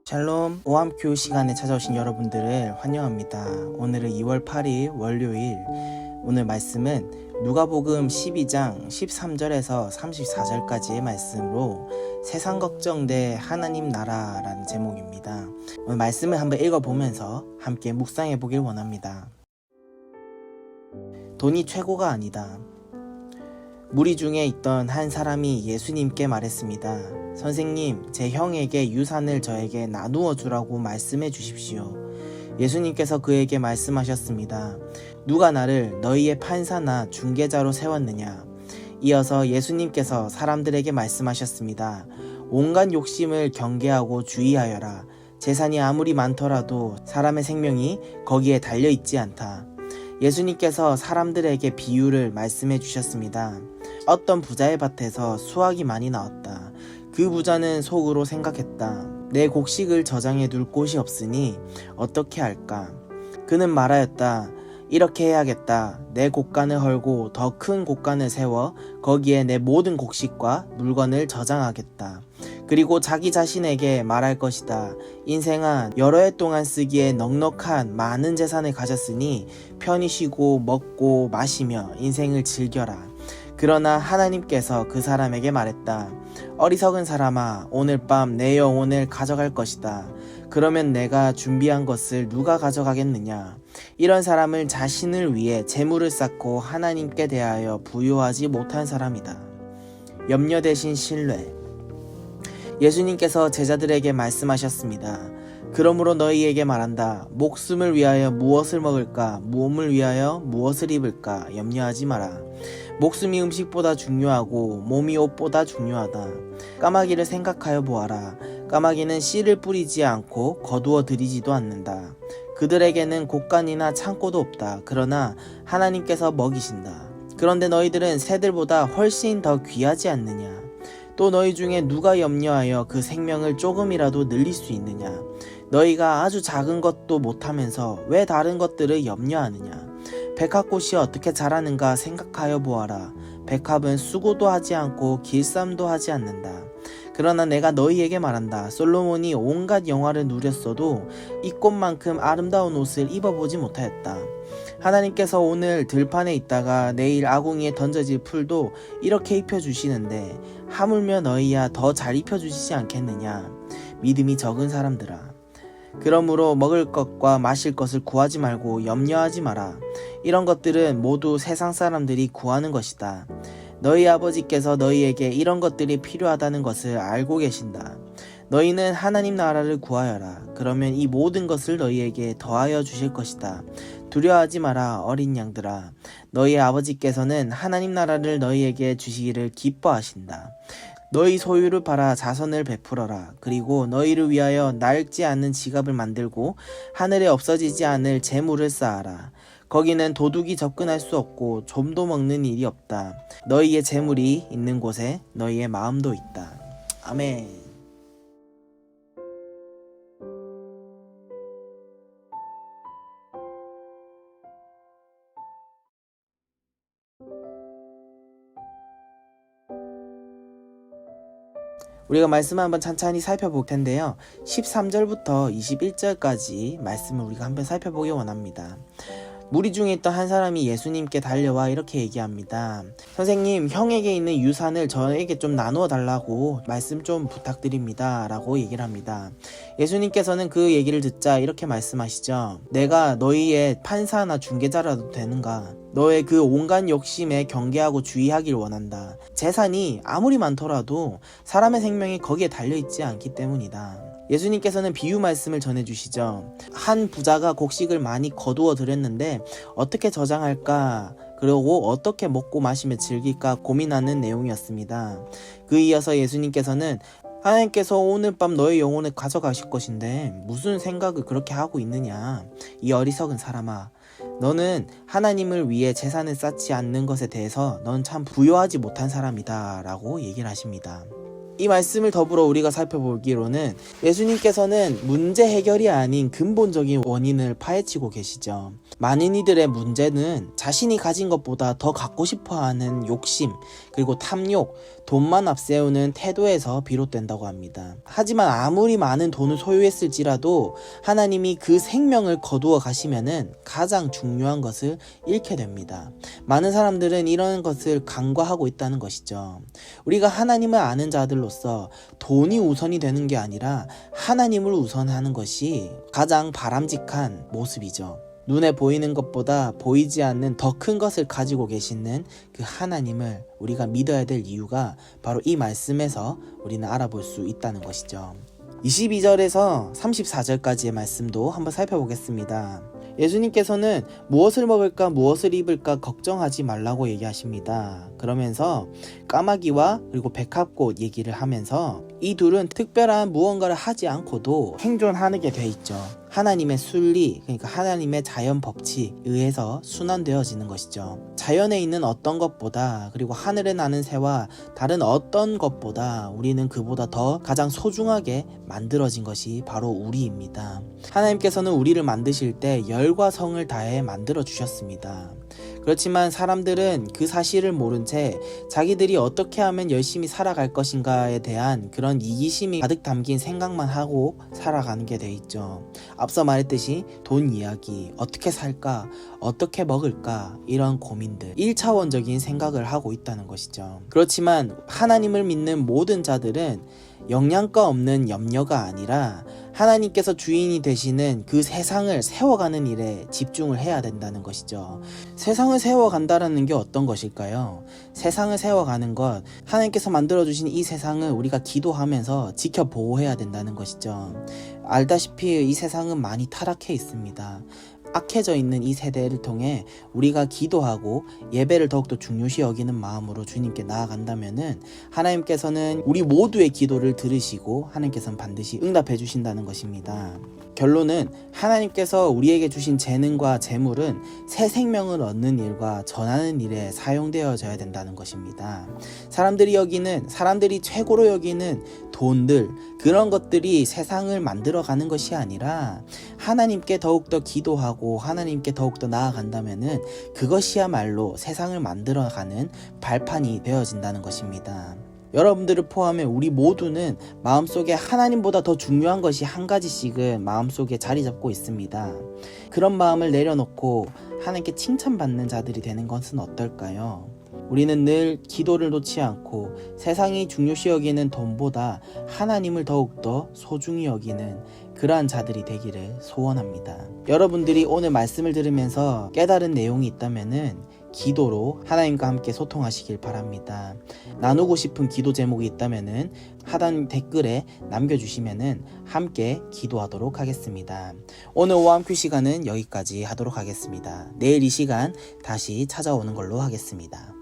샬롬, 오함큐 시간에 찾아오신 여러분들을 환영합니다. 오늘은 2월 8일 월요일. 오늘 말씀은 누가복음 12장 13절에서 34절까지의 말씀으로 세상 걱정 대 하나님 나라라는 제목입니다. 오늘 말씀을 한번 읽어보면서 함께 묵상해 보길 원합니다. 돈이 최고가 아니다. 무리 중에 있던 한 사람이 예수님께 말했습니다. 선생님, 제 형에게 유산을 저에게 나누어 주라고 말씀해 주십시오. 예수님께서 그에게 말씀하셨습니다. 누가 나를 너희의 판사나 중개자로 세웠느냐? 이어서 예수님께서 사람들에게 말씀하셨습니다. 온갖 욕심을 경계하고 주의하여라. 재산이 아무리 많더라도 사람의 생명이 거기에 달려있지 않다. 예수님께서 사람들에게 비유를 말씀해 주셨습니다. 어떤 부자의 밭에서 수확이 많이 나왔다. 그 부자는 속으로 생각했다. 내 곡식을 저장해 둘 곳이 없으니 어떻게 할까? 그는 말하였다. 이렇게 해야겠다. 내 곡간을 헐고 더 큰 곡간을 세워 거기에 내 모든 곡식과 물건을 저장하겠다. 그리고 자기 자신에게 말할 것이다. 인생아, 여러 해 동안 쓰기에 넉넉한 많은 재산을 가졌으니 편히 쉬고 먹고 마시며 인생을 즐겨라. 그러나 하나님께서 그 사람에게 말했다. 어리석은 사람아, 오늘 밤 내 영혼을 가져갈 것이다. 그러면 내가 준비한 것을 누가 가져가겠느냐? 이런 사람은 자신을 위해 재물을 쌓고 하나님께 대하여 부요하지 못한 사람이다. 염려 대신 신뢰. 예수님께서 제자들에게 말씀하셨습니다. 그러므로 너희에게 말한다. 목숨을 위하여 무엇을 먹을까? 몸을 위하여 무엇을 입을까? 염려하지 마라. 목숨이 음식보다 중요하고 몸이 옷보다 중요하다. 까마귀를 생각하여 보아라. 까마귀는 씨를 뿌리지 않고 거두어 들이지도 않는다. 그들에게는 곡간이나 창고도 없다. 그러나 하나님께서 먹이신다. 그런데 너희들은 새들보다 훨씬 더 귀하지 않느냐? 또 너희 중에 누가 염려하여 그 생명을 조금이라도 늘릴 수 있느냐? 너희가 아주 작은 것도 못하면서 왜 다른 것들을 염려하느냐? 백합꽃이 어떻게 자라는가 생각하여 보아라. 백합은 수고도 하지 않고 길쌈도 하지 않는다. 그러나 내가 너희에게 말한다. 솔로몬이 온갖 영화를 누렸어도 이 꽃만큼 아름다운 옷을 입어보지 못하였다. 하나님께서 오늘 들판에 있다가 내일 아궁이에 던져질 풀도 이렇게 입혀주시는데 하물며 너희야 더 잘 입혀주시지 않겠느냐? 믿음이 적은 사람들아. 그러므로 먹을 것과 마실 것을 구하지 말고 염려하지 마라. 이런 것들은 모두 세상 사람들이 구하는 것이다. 너희 아버지께서 너희에게 이런 것들이 필요하다는 것을 알고 계신다. 너희는 하나님 나라를 구하여라. 그러면 이 모든 것을 너희에게 더하여 주실 것이다. 두려워하지 마라, 어린 양들아. 너희 아버지께서는 하나님 나라를 너희에게 주시기를 기뻐하신다. 너희 소유를 팔아 자선을 베풀어라. 그리고 너희를 위하여 낡지 않는 지갑을 만들고 하늘에 없어지지 않을 재물을 쌓아라. 거기는 도둑이 접근할 수 없고 좀도 먹는 일이 없다. 너희의 재물이 있는 곳에 너희의 마음도 있다. 아멘. 우리가 말씀을 한번 찬찬히 살펴볼 텐데요. 13절부터 21절까지 말씀을 우리가 한번 살펴보기 원합니다. 무리 중에 있던 한 사람이 예수님께 달려와 이렇게 얘기합니다. 선생님, 형에게 있는 유산을 저에게 좀 나누어 달라고 말씀 좀 부탁드립니다. 라고 얘기를 합니다. 예수님께서는 그 얘기를 듣자 이렇게 말씀하시죠. 내가 너희의 판사나 중개자라도 되는가? 너의 그 온갖 욕심에 경계하고 주의하길 원한다. 재산이 아무리 많더라도 사람의 생명이 거기에 달려있지 않기 때문이다. 예수님께서는 비유 말씀을 전해주시죠. 한 부자가 곡식을 많이 거두어 들였는데 어떻게 저장할까? 그리고 어떻게 먹고 마시며 즐길까 고민하는 내용이었습니다. 그에 이어서 예수님께서는 하나님께서 오늘 밤 너의 영혼을 가져가실 것인데 무슨 생각을 그렇게 하고 있느냐? 이 어리석은 사람아. 너는 하나님을 위해 재산을 쌓지 않는 것에 대해서 넌 참 부요하지 못한 사람이다 라고 얘기를 하십니다. 이 말씀을 더불어 우리가 살펴보기로는 예수님께서는 문제 해결이 아닌 근본적인 원인을 파헤치고 계시죠. 많은 이들의 문제는 자신이 가진 것보다 더 갖고 싶어하는 욕심, 그리고 탐욕, 돈만 앞세우는 태도에서 비롯된다고 합니다. 하지만 아무리 많은 돈을 소유했을지라도 하나님이 그 생명을 거두어 가시면은 가장 중요한 것을 잃게 됩니다. 많은 사람들은 이런 것을 간과하고 있다는 것이죠. 우리가 하나님을 아는 자들로서 돈이 우선이 되는 게 아니라 하나님을 우선하는 것이 가장 바람직한 모습이죠. 눈에 보이는 것보다 보이지 않는 더 큰 것을 가지고 계시는 그 하나님을 우리가 믿어야 될 이유가 바로 이 말씀에서 우리는 알아볼 수 있다는 것이죠. 22절에서 34절까지의 말씀도 한번 살펴보겠습니다. 예수님께서는 무엇을 먹을까 무엇을 입을까 걱정하지 말라고 얘기하십니다. 그러면서 까마귀와 그리고 백합꽃 얘기를 하면서 이 둘은 특별한 무언가를 하지 않고도 생존하게 돼 있죠. 하나님의 순리, 그러니까 하나님의 자연 법칙에 의해서 순환되어지는 것이죠. 자연에 있는 어떤 것보다, 그리고 하늘에 나는 새와 다른 어떤 것보다 우리는 그보다 더 가장 소중하게 만들어진 것이 바로 우리입니다. 하나님께서는 우리를 만드실 때 열과 성을 다해 만들어 주셨습니다. 그렇지만 사람들은 그 사실을 모른 채 자기들이 어떻게 하면 열심히 살아갈 것인가에 대한 그런 이기심이 가득 담긴 생각만 하고 살아가는 게 돼 있죠. 앞서 말했듯이 돈 이야기, 어떻게 살까, 어떻게 먹을까, 이런 고민들, 1차원적인 생각을 하고 있다는 것이죠. 그렇지만 하나님을 믿는 모든 자들은 영양가 없는 염려가 아니라 하나님께서 주인이 되시는 그 세상을 세워가는 일에 집중을 해야 된다는 것이죠. 세상을 세워간다라는 게 어떤 것일까요? 세상을 세워가는 것, 하나님께서 만들어주신 이 세상을 우리가 기도하면서 지켜보호해야 된다는 것이죠. 알다시피 이 세상은 많이 타락해 있습니다. 악해져 있는 이 세대를 통해 우리가 기도하고 예배를 더욱더 중요시 여기는 마음으로 주님께 나아간다면은 하나님께서는 우리 모두의 기도를 들으시고 하나님께서는 반드시 응답해 주신다는 것입니다. 결론은 하나님께서 우리에게 주신 재능과 재물은 새 생명을 얻는 일과 전하는 일에 사용되어져야 된다는 것입니다. 사람들이 최고로 여기는 돈들, 그런 것들이 세상을 만들어가는 것이 아니라 하나님께 더욱더 기도하고 하나님께 더욱더 나아간다면은 그것이야말로 세상을 만들어가는 발판이 되어진다는 것입니다. 여러분들을 포함해 우리 모두는 마음속에 하나님보다 더 중요한 것이 한 가지씩은 마음속에 자리 잡고 있습니다. 그런 마음을 내려놓고 하나님께 칭찬받는 자들이 되는 것은 어떨까요? 우리는 늘 기도를 놓지 않고 세상이 중요시 여기는 돈보다 하나님을 더욱더 소중히 여기는 그러한 자들이 되기를 소원합니다. 여러분들이 오늘 말씀을 들으면서 깨달은 내용이 있다면은 기도로 하나님과 함께 소통하시길 바랍니다. 나누고 싶은 기도 제목이 있다면은 하단 댓글에 남겨주시면은 함께 기도하도록 하겠습니다. 오늘 오함큐 시간은 여기까지 하도록 하겠습니다. 내일 이 시간 다시 찾아오는 걸로 하겠습니다.